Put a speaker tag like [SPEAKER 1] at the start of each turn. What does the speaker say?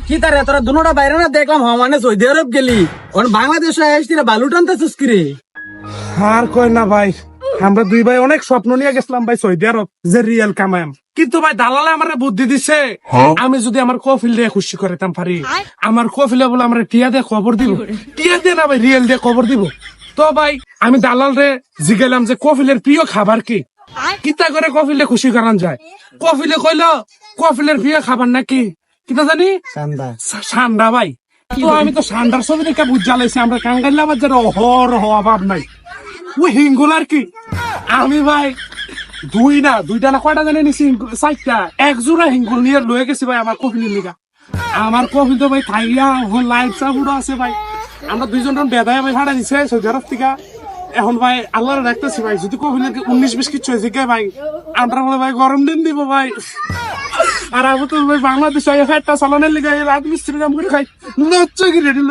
[SPEAKER 1] কি তারে তোরা দুনোটা বাইরে না দেখলাম মানে সৌদি আরব গেলি বাংলাদেশে আসছিস বালু টানতেছিস কি রে?
[SPEAKER 2] আর কয় না ভাই, আমরা দুই ভাই অনেক স্বপ্ন নিয়ে গেছিলাম ভাই সৌদি আরব যে রিয়েল কামায়াম, কিন্তু ভাই দালালে আমার বুদ্ধি দিছে। আমি যদি আমার কফিল দিয়ে খুশি করতাম পারি, আমার কফিলে বলে আমার টিয়া দিয়ে খবর দিব, টিয়া দিয়ে না ভাই রিয়েল দিয়ে খবর দিব। তো ভাই আমি দালাল রে জিগাইলাম যে কফিলের প্রিয় খাবার কি, কিতা করে কফিলে খুশি করান যায়। কফিলে কইলো কফিলের প্রিয় খাবার নাকি কিতা জানি ঠান্ডা ভাই। তো আমি তো ঠান্ডার ছবি দেখে বুঝ জ্বালাইছি আমরা কাঙ্গাইলা বাজারে অহর অভাব নাই ওই হিঙ্গুল আর কি। আমি ভাই দুইটা না কয়টা জানি নিছি, চারটা এক জোড়া হিঙ্গুল নিয়ে লয়ে গেছি ভাই আমার কফিলের লিগা। আমার কফিল তো ভাই থাইয়া লাইফ সাপুরো আছে ভাই। আমরা দুইজন বেদায় ভাই ভাড়া দিছে সৌদি আরব থেকে। এখন ভাই আল্লাহর রাখতেছি ভাই, যদি কফিলের 19-20 কিছু হয়েছে ভাই আমরা বলে ভাই গরম দিন দিব ভাই। আর আমি তো ভাই বাংলাদেশ একটা চালানের লিগে রাজমিস্ত্রি কাম করে খাই নচ্চ কি রেডি